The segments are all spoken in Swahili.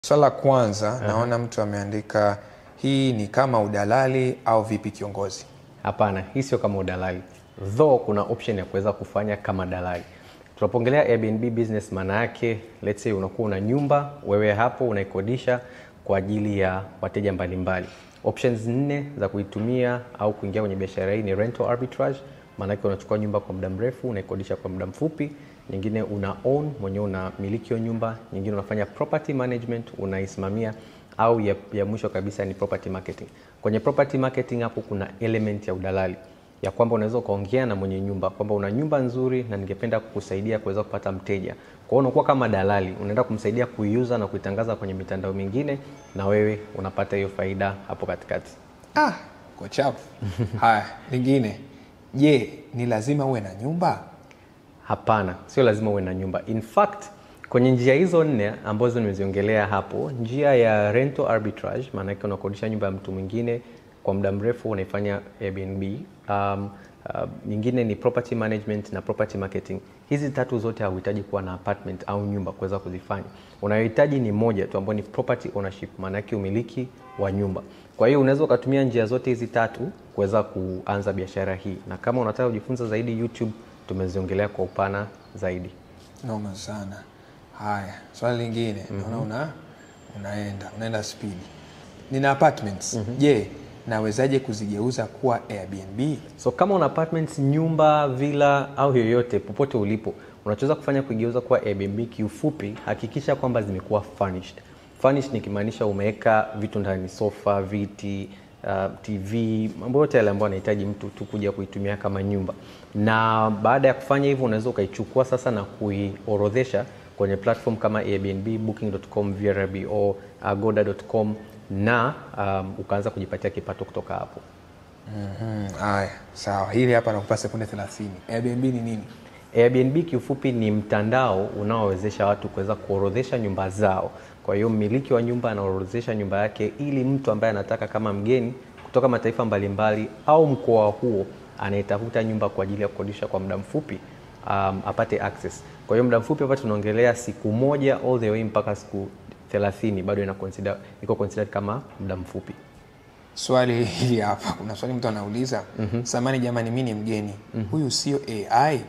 Swala la kwanza, naona mtu ameandika hii ni kama udalali au vipi kiongozi? Hapana, hii sio kama udalali. Though kuna option ya kuweza kufanya kama dalali. Tunapoongelea Airbnb business, maana yake let's say unakuwa una nyumba, wewe hapo unaikodisha kwa ajili ya wateja mbalimbali. Options 4 za kuitumia au kuingia kwenye biashara hii ni rental arbitrage, maana yake unachukua nyumba kwa muda mrefu, unaikodisha kwa muda mfupi. Nyingine una own, mwenyewe unamiliki hiyo nyumba. Nyingine unafanya property management, unaisimamia. Au ya mwisho kabisa ni property marketing. Kwenye property marketing hapo kuna element ya udalali, ya kwamba unaweza ukaongea na mwenye nyumba kwamba una nyumba nzuri na ningependa kukusaidia kuweza kupata mteja. Kwa hiyo unakuwa kama dalali, unaenda kumsaidia kuiuza na kuitangaza kwenye mitandao mingine, na wewe unapata hiyo faida hapo katikati. Kwa chapu. Haya, lingine. Je, ni lazima uwe na nyumba? Hapana, sio lazima uwe na nyumba. In fact, kwenye njia hizo 4 ambazo nimeziongelea hapo, njia ya rental arbitrage, maana yake unakodisha nyumba ya mtu mwingine kwa muda mrefu, unaifanya Airbnb. Nyingine ni property management na property marketing. Hizi 3 zote hauhitaji kuwa na apartment au nyumba kuweza kuzifanya. Unayohitaji ni moja tu, ambayo ni property ownership, maana yake umiliki wa nyumba. Kwa hiyo unaweza kutumia njia zote hizi 3 kuweza kuanza biashara hii. Na kama unataka kujifunza zaidi, YouTube tumeziongelea kwa upana zaidi. Noma sana. Haya, swali lingine. Naona unaenda speed. Nina apartments. Je, nawezaje kuzigeuza kuwa Airbnb? So kama una apartments, nyumba, villa au yoyote popote ulipo, unachoweza kufanya kuigeuza kuwa Airbnb, kiufupi hakikisha kwamba zimekuwa furnished. Furnished nikimaanisha umeweka vitu ndani, sofa, viti, TV, mambo yote yale ambayo anahitaji mtu tu kuja kuitumia kama nyumba. Na baada ya kufanya hivyo, unaweza ukaichukua sasa na kuiorodhesha kwenye platform kama Airbnb, booking.com, vrbo, agoda.com, na ukaanza kujipatia kipato kutoka hapo. Haya, sawa. Hili hapa nakupa sekunde 30. Airbnb ni nini? Airbnb kiufupi ni mtandao unaowezesha watu kuweza kuorodhesha nyumba zao. Kwa hiyo mmiliki wa nyumba anaorodhesha nyumba yake, ili mtu ambaye anataka kama mgeni kutoka mataifa mbalimbali au mkoa huo anayetafuta nyumba kwa ajili ya kukodisha kwa muda mfupi apate access. Kwa hiyo muda mfupi hapa tunaongelea siku moja all the way mpaka siku 30, bado iko considered kama muda mfupi. Swali hili hapa, kuna swali mtu anauliza, samani jamani, mimi ni mgeni. Huyu sio AI?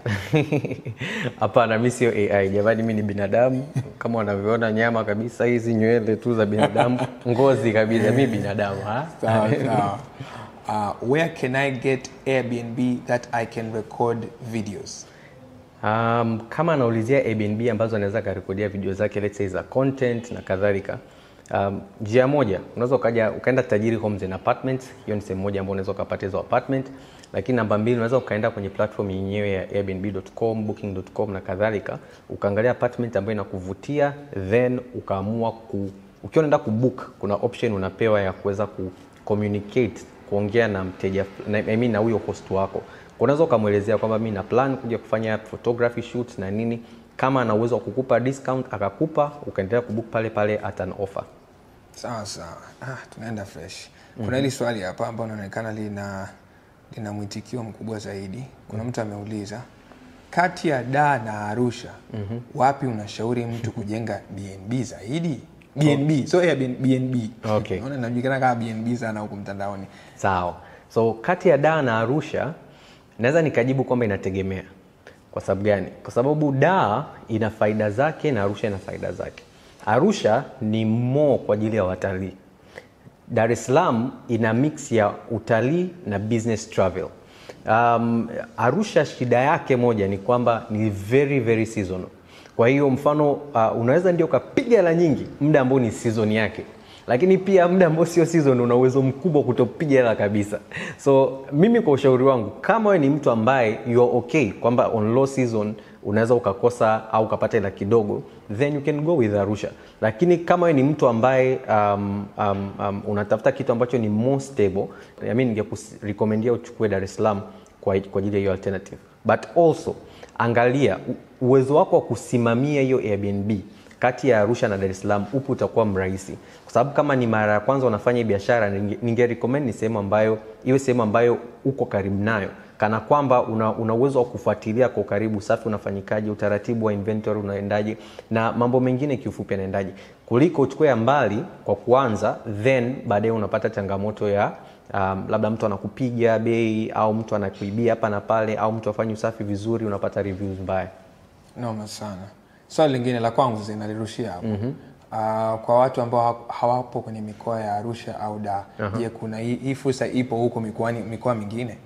Hapana, mimi sio AI jamani, mimi ni binadamu. Kama unavyoona nyama kabisa, hizi nywele tu za binadamu, ngozi kabisa, mimi binadamu. Sawa. Where can I get Airbnb that I can record videos? Kama anaulizia Airbnb ambazo anaweza kurekodia video zake, let's say za content na kadhalika, njia moja unaweza ukaenda Tajiri Homes and Apartments. Hiyo ni sehemu moja ambayo unaweza kupata hizo apartment. Lakini namba 2, unaweza ukaenda kwenye platform yenyewe ya airbnb.com, booking.com na kadhalika, ukaangalia apartment ambayo inakuvutia, then ukaamua ukiwa unaenda kubook, kuna option unapewa ya kuweza communicate, kuongea na mteja, na huyo host wako. Unaweza kumuelezea kwamba mimi na plan kuja kufanya photography shoots na nini. Kama ana uwezo wa kukupa discount akakupa, ukaendelea kubook pale at an offer. Sawa. Tunaenda fresh. Kuna hili swali hapa ambalo linaonekana lina mwitikio mkubwa zaidi. Kuna mtu ameuliza, kati ya Dar na Arusha, wapi unashauri mtu kujenga BNB zaidi? BNB, so Airbnb. Okay. Unaona inajulikana kama BNB sana huko mtandaoni. Sawa. So kati ya Dar na Arusha, naweza nikajibu kwamba inategemea. Kwa sababu gani? Kwa sababu Dar ina faida zake na Arusha ina faida zake. Arusha ni kwa ajili ya watalii. Dar es Salaam ina mix ya utalii na business travel. Arusha shida yake moja ni kwamba ni very very seasonal. Kwa hiyo mfano unaweza ndio ukapiga hela nyingi muda ambao ni season yake, lakini pia muda ambao sio season una uwezo mkubwa kutopiga hela kabisa. So mimi kwa ushauri wangu, kama wewe ni mtu ambaye you are okay kwamba on low season unaweza ukakosa au ukapata hela kidogo, then you can go with Arusha. Lakini kama wewe ni mtu ambaye unatafuta kitu ambacho ni more stable, ningekurecomendia uchukue Dar es Salaam kwa ajili ya hiyo alternative. But also angalia uwezo wako wa kusimamia hiyo Airbnb kati ya Arusha na Dar es Salaam, upo utakuwa mrahisi. Kwa sababu kama ni mara ya kwanza unafanya biashara, ningerecommend ni sehemu ambayo uko karibu nayo, kana kwamba una uwezo wa kufuatilia kwa karibu usafi unafanyikaje, utaratibu wa inventory unaendaje, na mambo mengine kiufupi yanaendaje. kuliko uchukue ya mbali kwa kuanza, then baadaye unapata changamoto ya labda mtu anakupiga bei au mtu anakuibia hapa na pale au mtu afanye usafi vizuri, unapata reviews mbaya. Noma sana. Swali lingine la kwangu zinalirushia hapo. Kwa watu ambao hawapo kwenye mikoa ya Arusha au Dar, je, kuna hii fursa ipo huko mikoa mingine?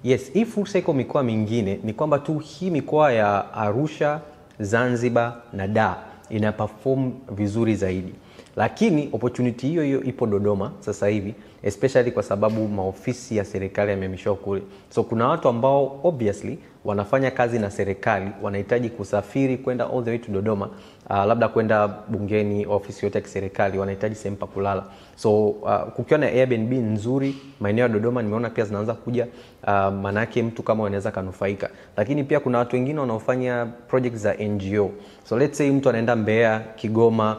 Yes, hii fursa iko mikoa mingine, ni kwamba tu hii mikoa ya Arusha, Zanzibar na Dar ina perform vizuri zaidi. Lakini opportunity hiyo ipo Dodoma sasa hivi, especially kwa sababu maofisi ya serikali yamehamishwa kule. So kuna watu ambao obviously wanafanya kazi na serikali, wanahitaji kusafiri kwenda all the way to Dodoma, labda kwenda bungeni, ofisi yote ya serikali, wanahitaji sehemu pa kulala. So kukiwa na Airbnb nzuri maeneo ya Dodoma, nimeona pia zinaanza kuja, manake mtu kama anaweza kanufaika. Lakini pia kuna watu wengine wanaofanya projects za NGO. So let's say mtu anaenda Mbeya, Kigoma,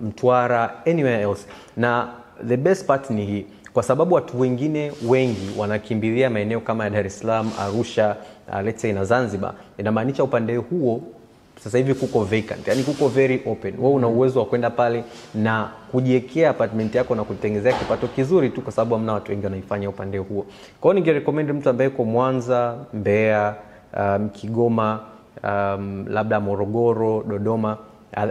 Mtwara, anywhere else. Na the best part ni hii, kwa sababu watu wengine wengi wanakimbilia maeneo kama ya Dar es Salaam, Arusha, let's say na Zanzibar, inamaanisha upande huo sasa hivi kuko vacant, yani kuko very open. Wewe una uwezo wa kwenda pale na kujiwekea apartment yako na kutengenezea kipato kizuri tu, kwa sababu hamna watu wengi wanaifanya upande huo. Kwa hiyo ningerecommend mtu ambaye yuko Mwanza, Mbeya, Kigoma, labda Morogoro, Dodoma,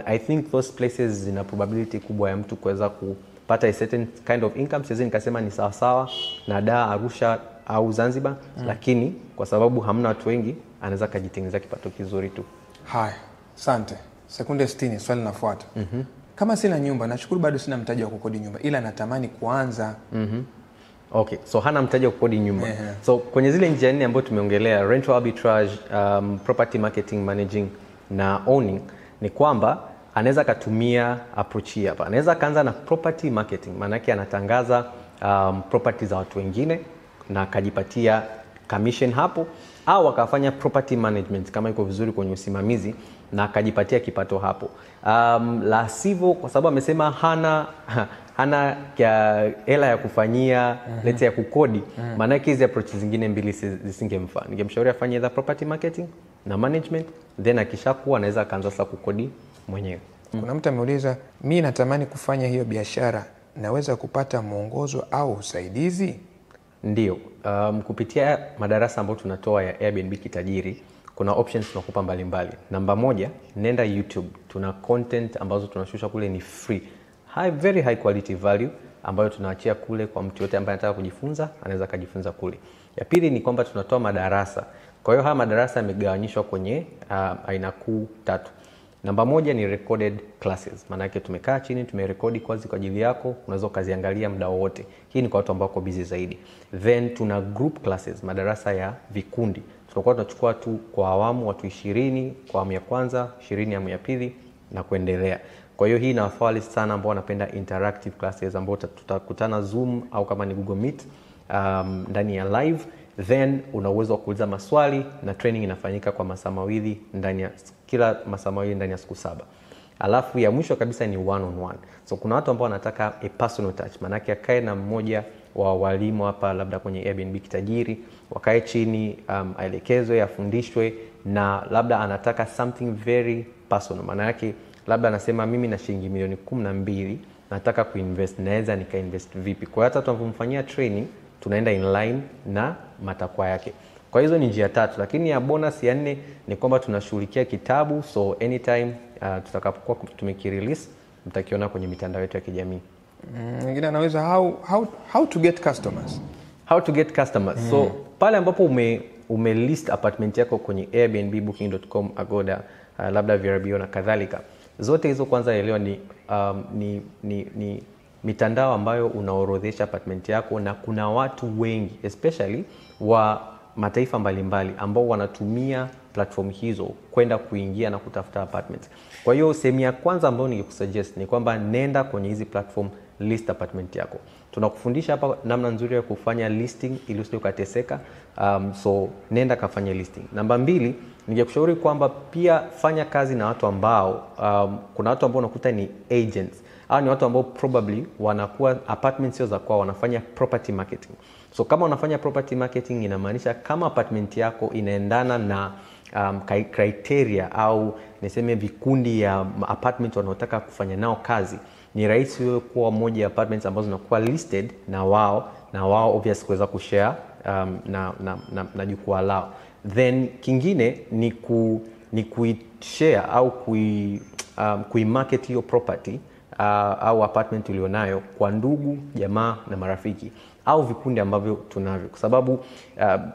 I think those places zina probability kubwa ya mtu kuweza kupata a certain kind of income. Siwezi nikasema ni sawa na Dar, Arusha au Zanzibar, lakini kwa sababu hamna watu wengi anaweza kujitengenezea kipato kizuri tu. Haya, asante. Sekunde 60, swali linafuata. Kama sina nyumba, nashukuru bado sina mtaji wa kukodi nyumba, ila natamani kuanza. Okay, so hana mtaji wa kukodi nyumba. So kwenye zile njia nne ambazo tumeongelea, rental arbitrage, property marketing, managing na owning, ni kwamba anaweza katumia approach hii hapa. Anaweza kaanza na property marketing, maana yake anatangaza property za watu wengine na akajipatia commission hapo, au akafanya property management kama iko vizuri kwenye usimamizi na akajipatia kipato hapo. La sivyo, kwa sababu amesema hana hela ya kufanyia lete ya kukodi, maana yake hizo approach zingine mbili zisingemfaa. Ningemshauri afanye the property marketing na management, then akishakuwa anaweza kaanza sasa kukodi mwenyewe. Kuna mtu ameuliza, mimi natamani kufanya hiyo biashara, naweza kupata mwongozo au usaidizi? Ndio, kupitia madarasa ambayo tunatoa ya Airbnb Kitajiri, kuna options tunakupa mbalimbali. Namba moja, nenda YouTube. Tuna content ambazo tunashusha kule ni free. Very high quality value ambayo tunaachia kule kwa mtu yote ambaye anataka kujifunza, anaweza kujifunza kule. Ya pili ni kwamba tunatoa madarasa. Kwa hiyo haya madarasa yamegawanyishwa kwenye aina kuu 3. Namba moja ni recorded classes. Maana yake tumekaa chini, tumerekodi kwa ajili yako, unaweza kuziangalia muda wote. Hii ni kwa watu ambao wako busy zaidi. Then tuna group classes, madarasa ya vikundi. Tunakuwa tunachukua tu kwa awamu watu 20 kwa awamu ya kwanza, 20 awamu ya pili na kuendelea. Kwa hiyo hii inawafaa sana ambao wanapenda interactive classes, ambao tutakutana Zoom au kama ni Google Meet ndani ya live. Then una uwezo wa kuuliza maswali na training inafanyika kwa masaa mawili kila masaa mawili ndani ya siku 7. Alafu ya mwisho kabisa ni one on one. So kuna watu ambao wanataka a personal touch, maana yake akae na mmoja wa walimu hapa labda kwenye Airbnb Kitajiri, wakae chini, aelekezwe, afundishwe, na labda anataka something very personal. Maana yake labda anasema mimi na shilingi milioni 12 nataka kuinvest, naweza nikainvest vipi? Kwa hiyo hata tunapomfanyia training tunaenda in line na matakwa yake. Kwa hizo ni njia 3, lakini ya bonus ya 4 ni kwamba tunashughulikia kitabu. So anytime tutakapokuwa tumekirelease mtakiona kwenye mitandao yetu ya kijamii. Mwingine anaweza how to get customers. How to get customers. So pale ambapo ume list apartment yako kwenye Airbnb, booking.com, Agoda, labda VRBO na kadhalika. Zote hizo kwanza elewa ni mitandao ambayo unaorodhesha apartment yako, na kuna watu wengi especially wa mataifa mbalimbali ambao wanatumia platform hizo kwenda kuingia na kutafuta apartments. Kwa hiyo sehemu ya kwanza ambayo ningekusuggest ni kwamba nenda kwenye hizi platform, list apartment yako. Tunakufundisha hapa namna nzuri ya kufanya listing ili usije ukateseka. So nenda kafanya listing. Namba 2, ningekushauri kwamba pia fanya kazi na watu ambao kuna watu ambao unakuta ni agents. Hao ni watu ambao probably wanakuwa apartments sio za kwao, wanafanya property marketing. So kama unafanya property marketing, inamaanisha kama apartment yako inaendana na criteria au niseme vikundi ya apartment wanaotaka kufanya nao kazi, ni rahisi wewe kuwa moja ya apartments ambazo zinakuwa listed na wao obviously kuweza kushare na jukwaa lao. Then kingine ni kuishare au kuimarket hiyo property au apartment ulionayo kwa ndugu, jamaa na marafiki au vikundi ambavyo tunavyo, kwa sababu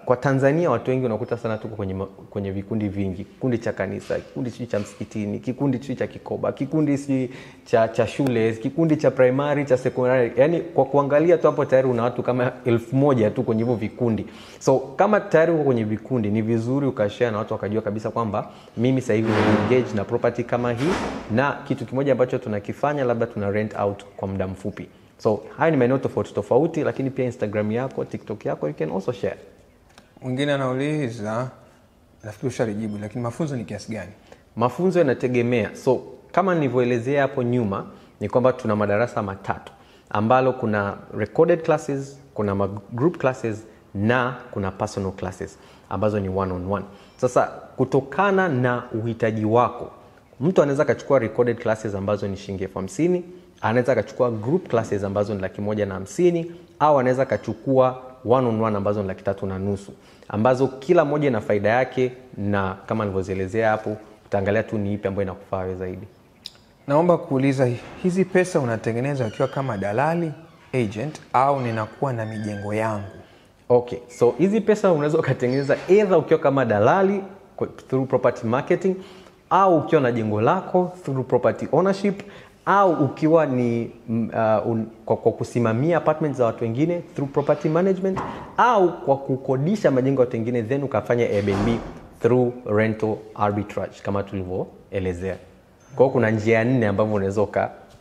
kwa Tanzania watu wengi unakuta sana tuko kwenye vikundi vingi, kikundi cha kanisa, kikundi cha msikitini, kikundi cha kikoba, kikundi cha shule, kikundi cha primary, cha secondary. Yani kwa kuangalia tu hapo tayari una watu kama 1000 tu kwenye hivyo vikundi. So kama tayari uko kwenye vikundi, ni vizuri ukashare na watu wakajua kabisa kwamba mimi sasa hivi engage na property kama hii, na kitu kimoja ambacho tunakifanya labda tuna rent out kwa muda mfupi. So hayo ni maeneo tofauti, lakini pia Instagram yako, TikTok yako you can also share. Mwingine anauliza, nafikiri ushalijibu, lakini mafunzo ni kiasi gani? Mafunzo yanategemea. So kama nilivyoelezea hapo nyuma ni kwamba tuna madarasa 3 ambalo kuna recorded classes, kuna group classes na kuna personal classes ambazo ni one on one. Sasa kutokana na uhitaji wako, mtu anaweza kachukua recorded classes ambazo ni shilingi 50,000, anaweza kachukua group classes ambazo ni 150,000, au anaweza kachukua one on one ambazo ni 350,000, ambazo kila moja ina faida yake, na kama nilivyoelezea hapo utaangalia tu ni ipi ambayo inakufaa wewe zaidi. Naomba kuuliza, hizi pesa unatengeneza ukiwa kama dalali, agent, au ninakuwa na mijengo yangu? Okay, so hizi pesa unaweza kutengeneza either ukiwa kama dalali through property marketing, au ukiwa na jengo lako through property ownership, au ukiwa ni kwa kusimamia apartments za watu wengine through property management, au kwa kukodisha majengo ya watu wengine then ukafanya Airbnb through rental arbitrage kama tulivyoelezea. Kwa hiyo kuna njia 4 ambazo unaweza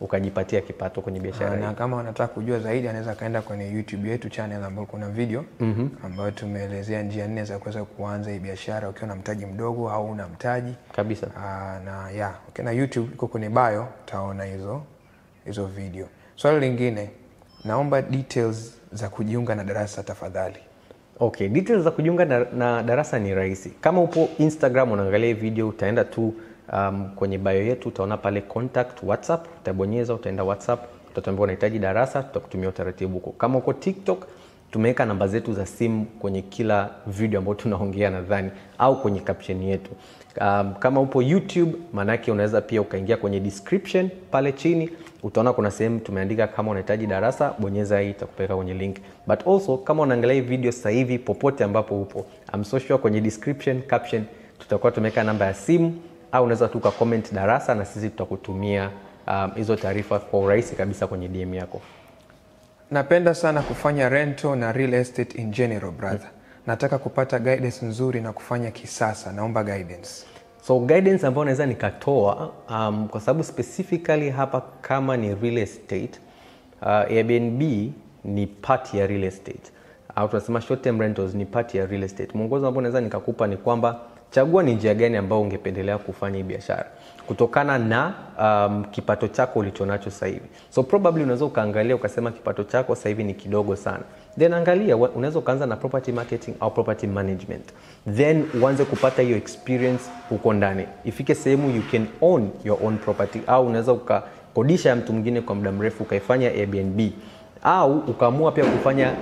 ukajipatia kipato kwenye biashara hii. Na kama wanataka kujua zaidi anaweza kaenda kwenye YouTube yetu channel ambayo kuna video ambayo tumeelezea njia 4 za kuweza kuanza hii biashara ukiwa na mtaji mdogo au una mtaji kabisa. Na ukiona YouTube iko kwenye bio utaona hizo video. Swali lingine, naomba details za kujiunga na darasa tafadhali. Okay, details za kujiunga na darasa ni rahisi. Kama upo Instagram unaangalia video, utaenda tu kwenye bio yetu utaona pale contact WhatsApp, utabonyeza, utaenda WhatsApp, utatuambia unahitaji darasa, tutakutumia utaratibu huko. Kama uko TikTok tumeweka namba zetu za simu kwenye kila video ambayo tunaongea nadhani, au kwenye caption yetu. Kama upo YouTube manake unaweza pia ukaingia kwenye description pale chini, utaona kuna sehemu tumeandika kama unahitaji darasa, bonyeza hii itakupeleka kwenye link. But also kama unaangalia video sasa hivi popote ambapo upo, I'm so sure kwenye description caption tutakuwa tumeweka namba ya simu, au unaweza tu comment darasa na sisi tutakutumia hizo taarifa kwa urahisi kabisa kwenye DM yako. Napenda sana kufanya rental na real estate in general brother. Nataka kupata guidance nzuri na kufanya kisasa. Naomba guidance. So guidance ambayo naweza nikatoa kwa sababu specifically hapa kama ni real estate, Airbnb ni part ya real estate. Au tunasema short term rentals ni part ya real estate. Mwongozo ambao naweza nikakupa ni kwamba chagua ni njia gani ambayo ungependelea kufanya hii biashara kutokana na kipato chako ulichonacho sasa hivi. So probably unaweza ukaangalia ukasema kipato chako sasa hivi ni kidogo sana. Then angalia unaweza ukaanza na property marketing au property management. Then uanze kupata hiyo experience huko ndani. Ifike sehemu you can own your own property, au unaweza ukakodisha mtu mwingine kwa muda mrefu ukaifanya Airbnb, au ukaamua pia kufanya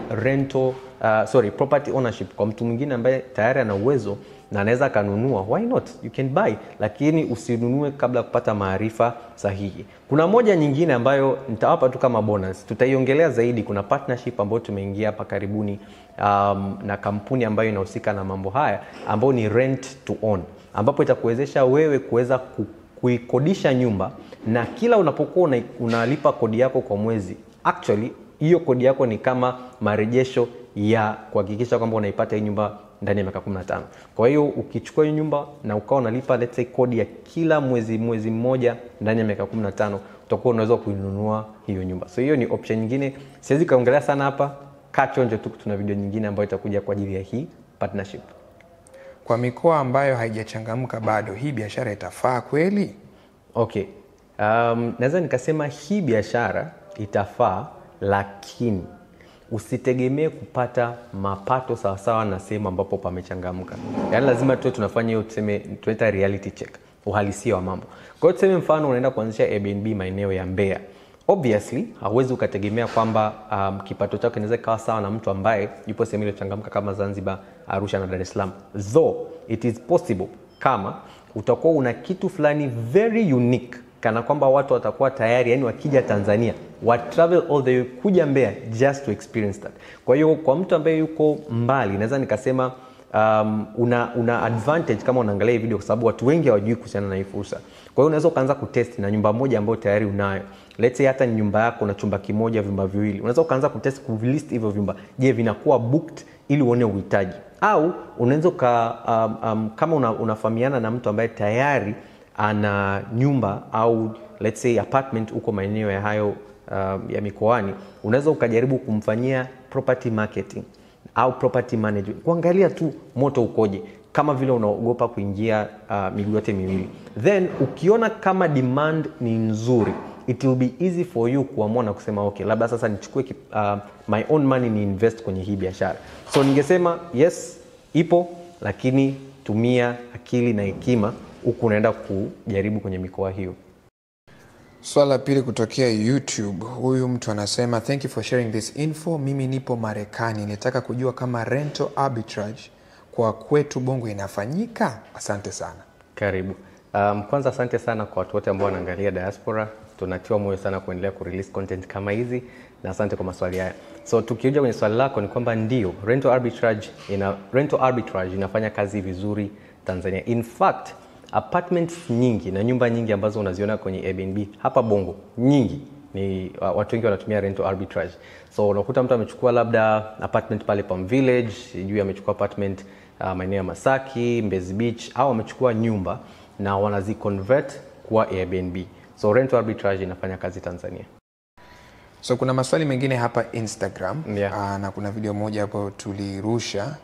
property ownership kwa mtu mwingine ambaye tayari ana uwezo na anaweza kanunua. Why not? You can buy, lakini usinunue kabla kupata maarifa sahihi. Kuna moja nyingine ambayo nitawapa tu kama bonus, tutaiongelea zaidi. Kuna partnership ambayo tumeingia hapa karibuni na kampuni ambayo inahusika na mambo haya, ambayo ni rent to own, ambapo itakuwezesha wewe kuweza kuikodisha nyumba, na kila unapokuwa unalipa kodi yako kwa mwezi, actually hiyo kodi yako ni kama marejesho ya kuhakikisha kwamba unaipata hii nyumba ndani ya miaka 15. Kwa hiyo ukichukua hiyo nyumba na ukao unalipa let's say kodi ya kila mwezi mmoja ndani ya miaka 15, utakuwa unaweza kuinunua hiyo nyumba. So hiyo ni option nyingine. Siwezi kaongelea sana hapa. Kachonjo tu, tuna video nyingine ambayo itakuja kwa ajili ya hii partnership. Kwa mikoa ambayo haijachangamka bado, hii biashara itafaa kweli? Okay. Naweza nikasema hii biashara itafaa, lakini usitegemee kupata mapato sawasawa na sehemu ambapo pamechangamka. Yaani lazima tuwe tunafanya hiyo, tuseme tunaita reality check, uhalisia wa mambo. Kwa hiyo tuseme mfano unaenda kuanzisha Airbnb maeneo ya Mbeya. Obviously hauwezi ukategemea kwamba kipato chako kinaweza kawa sawa na mtu ambaye yupo sehemu iliyochangamka kama Zanzibar, Arusha na Dar es Salaam. Though it is possible kama utakuwa una kitu fulani very unique, kana kwamba watu watakuwa tayari, yani wakija Tanzania wa travel all the way kuja Mbeya just to experience that. Kwa hiyo kwa mtu ambaye yuko mbali, naweza nikasema una advantage kama unaangalia video, kwa sababu watu wengi hawajui kuhusiana na hii fursa. Kwa hiyo unaweza ukaanza kutest na nyumba moja ambayo tayari unayo. Let's say hata nyumba yako na chumba kimoja, vyumba viwili. Unaweza ukaanza kutest kulist hivyo vyumba. Je, vinakuwa booked ili uone uhitaji? Au unaweza kama unafahamiana na mtu ambaye tayari ana nyumba au let's say apartment uko maeneo ya hayo ya mikoani, unaweza ukajaribu kumfanyia property marketing au property management, kuangalia tu moto ukoje, kama vile unaogopa kuingia miguu yote miwili. Then ukiona kama demand ni nzuri, it will be easy for you kuamua na kusema okay, labda sasa nichukue my own money ni invest kwenye hii biashara. So ningesema yes, ipo, lakini tumia akili na hekima huku unaenda kujaribu kwenye mikoa hiyo. Swala pili kutokea YouTube. Huyu mtu anasema thank you for sharing this info. Mimi nipo Marekani, nitaka kujua kama rental arbitrage kwa kwetu Bongo inafanyika. Asante sana. Karibu. Kwanza asante sana kwa watu wote ambao wanaangalia Diaspora. Tunatiwa moyo sana kuendelea kurelease content kama hizi, na asante kwa maswali haya. So tukija kwenye swali lako ni kwamba ndio rental arbitrage inafanya kazi vizuri Tanzania. In fact, apartments nyingi na nyumba nyingi ambazo unaziona kwenye Airbnb hapa Bongo, nyingi ni watu wengi wanatumia rental arbitrage. So unakuta mtu amechukua labda apartment pale Palm Village, sijui amechukua apartment maeneo ya Masaki, Mbezi Beach, au amechukua nyumba na wanaziconvert kuwa Airbnb. So rental arbitrage inafanya kazi Tanzania. So kuna maswali mengine hapa Instagram, yeah. Na kuna video moja hapo tulirusha.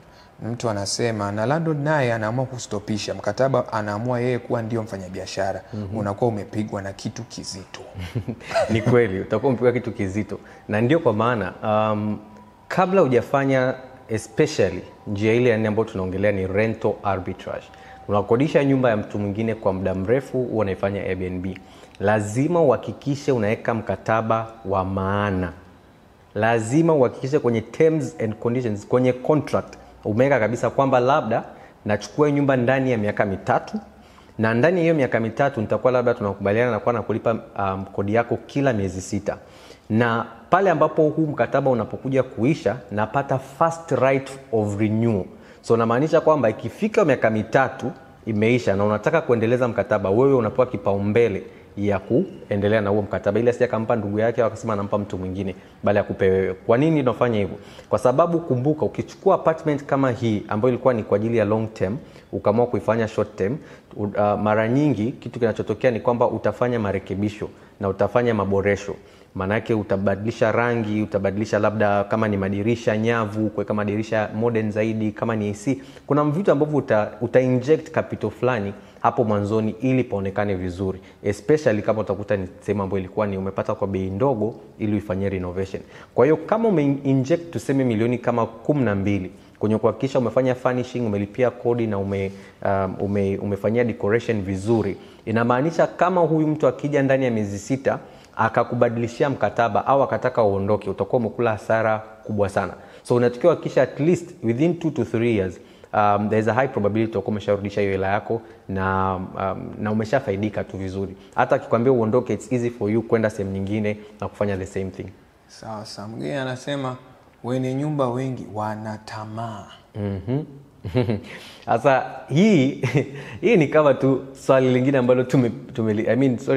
Mtu anasema na landlord naye anaamua kustopisha mkataba, anaamua yeye kuwa ndio mfanyabiashara. Unakuwa umepigwa na kitu kizito. Ni kweli, utakuwa umepigwa kitu kizito. Na ndio kwa maana kabla hujafanya especially njia ile ambayo tunaongelea ni rental arbitrage, unakodisha nyumba ya mtu mwingine kwa muda mrefu, unaifanya Airbnb, lazima uhakikishe unaweka mkataba wa maana. Lazima uhakikishe kwenye terms and conditions, kwenye contract umeweka kabisa kwamba labda nachukua nyumba ndani ya miaka 3, na ndani ya hiyo miaka 3 nitakuwa labda tunakubaliana na kuwa na kulipa kodi yako kila miezi 6. Na pale ambapo huu mkataba unapokuja kuisha, napata first right of renewal. So namaanisha kwamba ikifika miaka 3 imeisha na unataka kuendeleza mkataba, wewe unapewa kipaumbele ya kuendelea na huo mkataba, ili asije akampa ndugu yake akasema anampa mtu mwingine bali ya kupewe. Kwa nini tunafanya hivyo? Kwa sababu kumbuka, ukichukua apartment kama hii ambayo ilikuwa ni kwa ajili ya long term, ukaamua kuifanya short term, mara nyingi kitu kinachotokea ni kwamba utafanya marekebisho na utafanya maboresho. Maana yake utabadilisha rangi, utabadilisha labda kama ni madirisha nyavu, kuweka madirisha modern zaidi, kama ni AC. Kuna vitu ambavyo uta inject capital fulani hapo mwanzoni ili paonekane vizuri, especially kama utakuta ni sehemu ambayo ilikuwa ni umepata kwa bei ndogo ili uifanyie renovation. Kwa hiyo kama umeinject tuseme milioni kama 12 kwenye kuhakikisha umefanya furnishing, umelipia kodi na umefanyia decoration vizuri, inamaanisha kama huyu mtu akija ndani ya miezi 6 akakubadilishia mkataba au akataka uondoke, utakuwa umekula hasara kubwa sana. So unatakiwa kisha at least within 2 to 3 years there is a high probability utakuwa umesharudisha hiyo hela yako na umeshafaidika tu vizuri. Hata akikwambia uondoke, it's easy for you kwenda sehemu nyingine na kufanya the same thing. Sawa. Mwingine anasema wenye nyumba wengi wanatamaa. Sasa hii ni kama tu swali lingine ambalo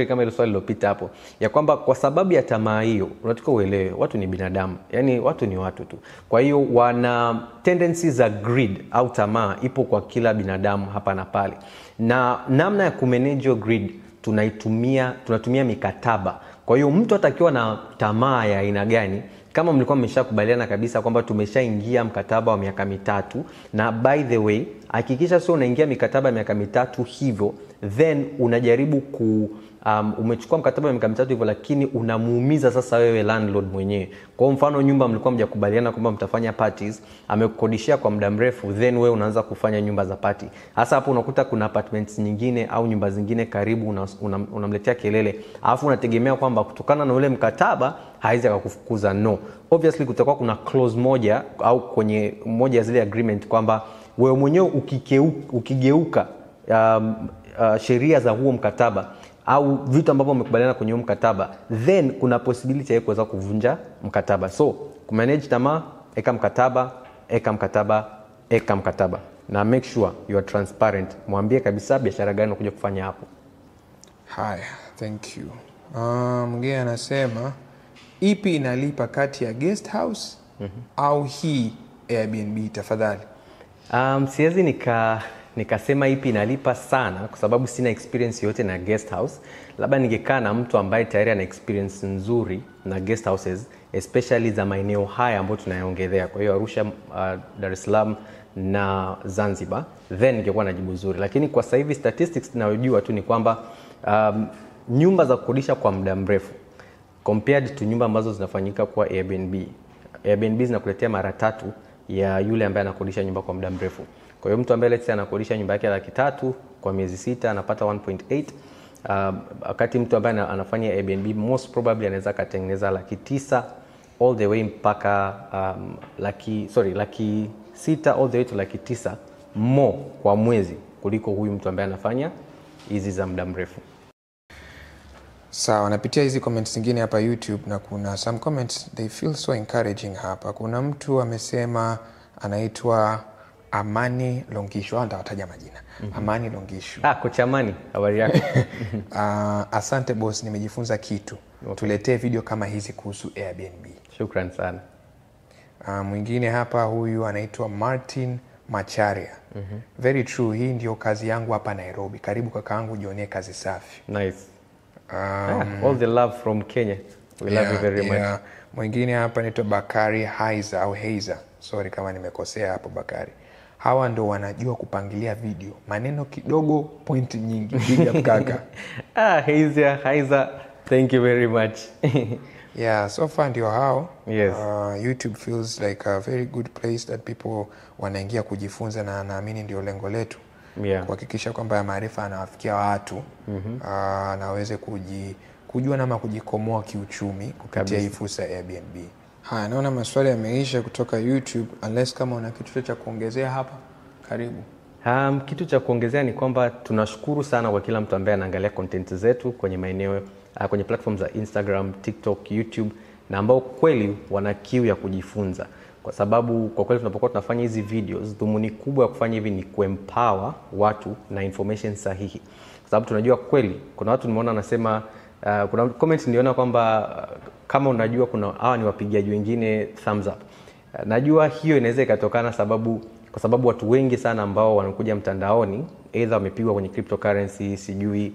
kama ile swali lilopita hapo, ya kwamba kwa sababu ya tamaa hiyo unatakiwa uelewe watu ni binadamu, yani watu ni watu tu. Kwa hiyo wana tendencies za greed au tamaa ipo kwa kila binadamu hapa na pale, na namna ya kumanage greed tunatumia mikataba. Kwa hiyo mtu atakiwa na tamaa ya aina gani, kama mlikuwa mmeshakubaliana kabisa kwamba tumeshaingia mkataba wa miaka 3, na by the way hakikisha sio unaingia mikataba ya miaka 3 hivyo then unajaribu umechukua mkataba wa miaka 3 hivyo, lakini unamuumiza sasa wewe landlord mwenyewe. Kwa mfano nyumba mlikuwa mjakubaliana kwamba mtafanya parties, amekukodishia kwa muda mrefu, then wewe unaanza kufanya nyumba za party. Hasa hapo unakuta kuna apartments nyingine au nyumba zingine karibu, unamletea kelele, alafu unategemea kwamba kutokana na ule mkataba haizi akakufukuza. No, obviously kutakuwa kuna clause moja au kwenye moja ya zile agreement kwamba wewe mwenyewe ukigeuka sheria za huo mkataba au vitu ambavyo umekubaliana kwenye mkataba, then kuna possibility ya kuweza kuvunja mkataba. So kumanage tamaa, eka mkataba na make sure you are transparent. Mwambie kabisa biashara gani unakuja kufanya hapo. Haya, thank you. Mwingine anasema ipi inalipa kati ya guest house au hii Airbnb tafadhali? Siwezi nikasema ipi inalipa sana kwa sababu sina experience yote na guest house. Labda ningekaa na mtu ambaye tayari ana experience nzuri na guest houses, especially za maeneo haya ambayo tunayaongelea. Kwa hiyo Arusha, Dar es Salaam na Zanzibar, then ningekuwa na jibu zuri. Lakini kwa sasa hivi statistics tunayojua tu ni kwamba nyumba za kukodisha kwa muda mrefu compared to nyumba ambazo zinafanyika kwa Airbnb zinakuletea mara 3 ya yule ambaye anakodisha nyumba kwa muda mrefu. Kwa hiyo mtu ambaye let's say anakodisha nyumba yake 300,000 kwa miezi 6 anapata 1.8. Wakati mtu ambaye anafanya Airbnb most probably anaweza katengeneza 900,000 all the way mpaka 600,000 all the way to 900,000 more kwa mwezi kuliko huyu mtu ambaye anafanya hizi za muda mrefu. Sawa, napitia hizi comments zingine hapa YouTube na kuna some comments they feel so encouraging hapa. Kuna mtu amesema anaitwa Amani Longisho, nitawataja majina. Amani Longisho. Kocha Amani, habari yako? Asante boss, nimejifunza kitu. Okay. Tuletee video kama hizi kuhusu Airbnb. Shukran sana. Mwingine hapa huyu anaitwa Martin Macharia. Very true, hii ndio kazi yangu hapa Nairobi. Karibu kakaangu jionee kazi safi. Nice. All the love from Kenya. We love you very much. Mwingine hapa anaitwa Bakari Haiza au Heiza. Sorry kama nimekosea hapo Bakari. Hawa ndo wanajua kupangilia video. Maneno kidogo, point nyingi. Big up kaka. Heiza, thank you very much. Yeah, so far ndio hao. Yes. YouTube feels like a very good place that people wanaingia kujifunza, na naamini ndio lengo letu. Yeah. Kuhakikisha kwamba ya maarifa anawafikia watu na waweze kujua nama kujikomoa kiuchumi kupitia hii fursa ya Airbnb. Haya, naona maswali yameisha kutoka YouTube, unless kama una kitu cha kuongezea hapa, karibu. Kitu cha kuongezea ni kwamba tunashukuru sana kwa kila mtu ambaye anaangalia content zetu kwenye maeneo kwenye platforms za Instagram, TikTok, YouTube, na ambao kweli wana kiu ya kujifunza. Kwa sababu kwa kweli tunapokuwa tunafanya hizi videos, dhumuni kubwa ya kufanya hivi ni kuempower watu na information sahihi. Kwa sababu tunajua kweli kuna watu nimeona wanasema kuna comment niliona kwamba kama unajua kuna hawa ni wapigaji wengine thumbs up. Najua hiyo inaweza ikatokana kwa sababu watu wengi sana ambao wanakuja mtandaoni either wamepigwa kwenye cryptocurrency, sijui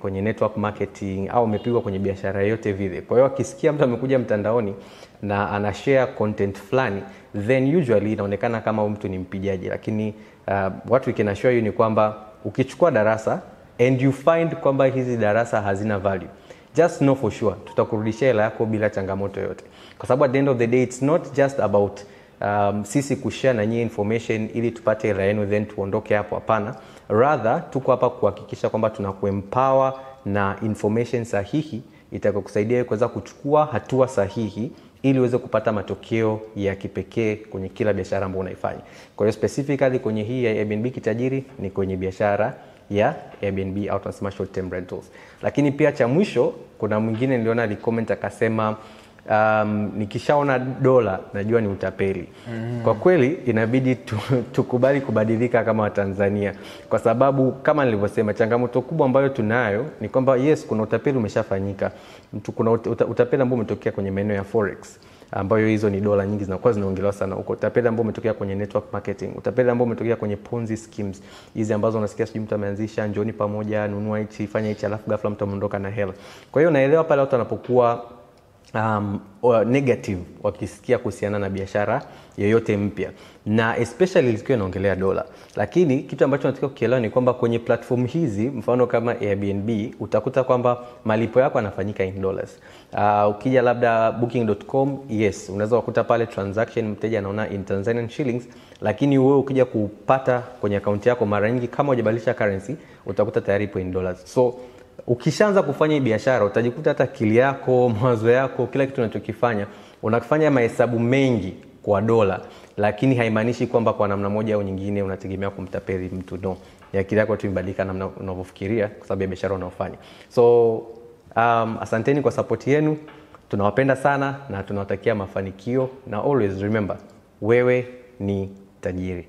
kwenye network marketing, au wamepigwa kwenye biashara yote vile. Kwa hiyo akisikia mtu amekuja mtandaoni na ana share content fulani, then usually inaonekana kama mtu ni mpigaji. Lakini what we can assure you ni kwamba ukichukua darasa and you find kwamba hizi darasa hazina value, just know for sure tutakurudishia hela yako bila changamoto yote. Kwa sababu at the end of the day it's not just about sisi kushare na nyinyi information ili tupate hela yenu then tuondoke hapo. Hapana, rather tuko hapa kuhakikisha kwamba tunakuempower na information sahihi itakayokusaidia kuweza kuchukua hatua sahihi ili uweze kupata matokeo ya kipekee kwenye kila biashara ambayo unaifanya. Kwa hiyo specifically kwenye hii ya Airbnb Kitajiri ni kwenye biashara ya Airbnb au tunasema short term rentals. Lakini pia cha mwisho, kuna mwingine niliona ali-comment akasema nikishaona dola najua ni utapeli. Kwa kweli inabidi tukubali kubadilika kama Watanzania, kwa sababu kama nilivyosema, changamoto kubwa ambayo tunayo ni kwamba yes, kuna utapeli umeshafanyika. Kuna utapeli ambao umetokea kwenye maeneo ya forex, ambayo hizo ni dola nyingi zinakuwa zinaongelewa sana huko. Utapeli ambao umetokea kwenye network marketing, utapeli ambao umetokea kwenye Ponzi schemes, hizi ambazo unasikia sijui mtu ameanzisha njoni pamoja, nunua hichi, fanya hichi, alafu ghafla mtu amondoka na hela. Kwa hiyo naelewa pale watu wanapokuwa negative wakisikia kuhusiana na biashara yoyote mpya, na especially likiwa inaongelea dola. Lakini kitu ambacho nataka kukielewa ni kwamba kwenye platform hizi, mfano kama Airbnb, utakuta kwamba malipo yako yanafanyika in dollars. Ukija labda booking.com, yes, unaweza kukuta pale transaction mteja anaona in Tanzanian shillings, lakini wewe ukija kupata kwenye account yako, mara nyingi kama hujabadilisha currency, utakuta tayari ipo in dollars. So ukishaanza kufanya biashara, utajikuta hata akili yako, mawazo yako, kila kitu unachokifanya unakifanya mahesabu mengi kwa dola, lakini haimaanishi kwamba kwa namna moja au nyingine unategemea kumtapeli mtu. No, ya akili yako tu imebadilika namna unavyofikiria kwa sababu ya biashara unaofanya. So asanteni kwa support yenu, tunawapenda sana na tunawatakia mafanikio, na always remember, wewe ni tajiri.